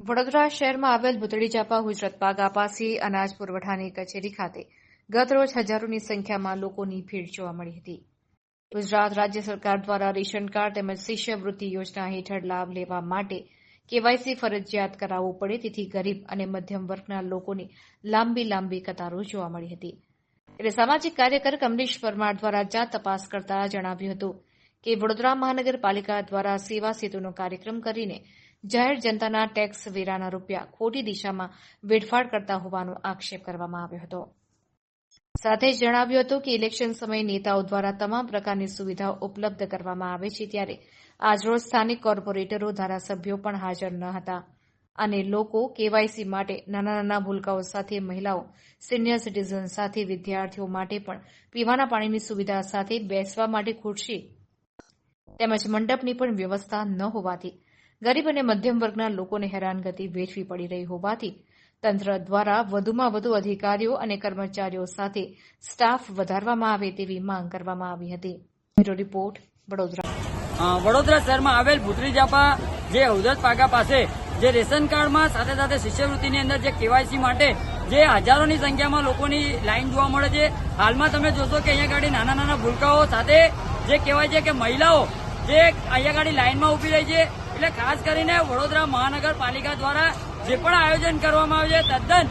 વડોદરા શહેરમાં આવેલ ભૂતળી ચાપા ગુજરાત પાગા પાસે અનાજ પુરવઠાની કચેરી ખાતે ગતરોજ હજારોની સંખ્યામાં લોકોની ભીડ જોવા મળી હતી. ગુજરાત રાજ્ય સરકાર દ્વારા રેશન કાર્ડ તેમજ શિષ્યવૃત્તિ યોજના હેઠળ લાભ લેવા માટે કેવાયસી ફરજિયાત કરાવવું પડે તેથી ગરીબ અને મધ્યમ વર્ગના લોકોની લાંબી કતારો જોવા મળી હતી. એટલે સામાજિક કાર્યકર કમલેશ પરમાર દ્વારા જાત તપાસ કરતા જણાવ્યું હતું કે વડોદરા મહાનગરપાલિકા દ્વારા સેવા સેતુનો કાર્યક્રમ કરીને જાહેર જનતાના ટેક્સ વેરાના રૂપિયા ખોટી દિશામાં વેડફાટ કરતા હોવાનો આક્ષેપ કરવામાં આવ્યો હતો. સાથે જ જણાવ્યું હતું કે ઇલેક્શન સમયે નેતાઓ દ્વારા તમામ પ્રકારની સુવિધાઓ ઉપલબ્ધ કરવામાં આવે છે ત્યારે આજરોજ સ્થાનિક કોર્પોરેટરો ધારાસભ્યો પણ હાજર ન હતા અને લોકો કેવાયસી માટે નાના ભૂલકાઓ સાથે મહિલાઓ, સિનિયર સિટીઝન સાથે વિદ્યાર્થીઓ માટે પણ પીવાના પાણીની સુવિધા સાથે બેસવા માટે ખુરશી તેમજ મંડપની પણ વ્યવસ્થા ન હોવાથી ગરીબ અને મધ્યમ વર્ગના લોકોને હેરાનગતિ વેઠવી પડી રહી હોવાથી તંત્ર દ્વારા વધુમાં વધુ અધિકારીઓ અને કર્મચારીઓ સાથે સ્ટાફ વધારવામાં આવે તેવી માંગ કરવામાં આવી હતી. બ્યુરો રિપોર્ટ વડોદરા શહેરમાં આવેલ ભૂતળી ચાપા જે હૌદત પાગા પાસે જે રેશન કાર્ડમાં સાથે શિષ્યવૃત્તિની અંદર જે કેવાયસી માટે જે હજારોની સંખ્યામાં લોકોની લાઈન જોવા મળે છે. હાલમાં તમે જોશો કે અહીંયા ગાડી નાના ભૂલકાઓ સાથે જે કહેવાય છે કે મહિલાઓ જે અહીંયા ગાડી લાઈનમાં ઉભી રહી છે. એટલે ખાસ કરીને વડોદરા મહાનગરપાલિકા દ્વારા જે પણ આયોજન કરવામાં આવ્યું છે તદ્દન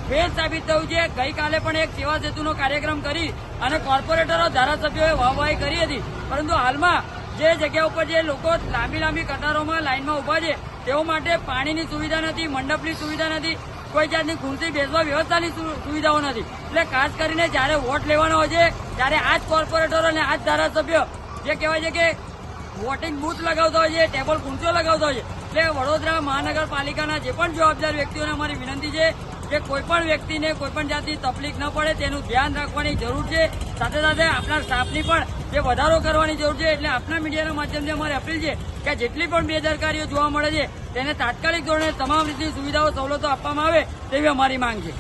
ફેલ સાબિત થયું છે. ગઈકાલે પણ એક સેવા સેતુનો કાર્યક્રમ કરી અને કોર્પોરેટરો, ધારાસભ્યોએ વાહવાહી કરી હતી, પરંતુ હાલમાં જે જગ્યા ઉપર જે લોકો લાંબી કતારોમાં લાઈનમાં ઉભા છે તેઓ માટે પાણીની સુવિધા નથી, મંડપની સુવિધા નથી, કોઈ જાતની ખુરશી બેસવા વ્યવસ્થાની સુવિધાઓ નથી. એટલે ખાસ કરીને જયારે વોટ લેવાનો હોય છે ત્યારે આ જ કોર્પોરેટરો અને આ જ ધારાસભ્યો જે કહેવાય છે કે વોટિંગ બૂથ લગાવતા હોય છે, ટેબલ ખુરશીઓ લગાવતા હોય છે. એટલે વડોદરા મહાનગરપાલિકાના જે પણ જવાબદાર વ્યક્તિઓને અમારી વિનંતી છે કે કોઈપણ વ્યક્તિને કોઈપણ જાતની તકલીફ ન પડે તેનું ધ્યાન રાખવાની જરૂર છે. સાથે આપણા સ્ટાફની પણ જે વધારો કરવાની જરૂર છે. એટલે આપના મીડિયાના માધ્યમથી અમારી અપીલ છે કે જેટલી પણ બેદરકારીઓ જોવા મળે છે તેને તાત્કાલિક ધોરણે તમામ રીતની સુવિધાઓ, સવલતો આપવામાં આવે તેવી અમારી માંગ છે.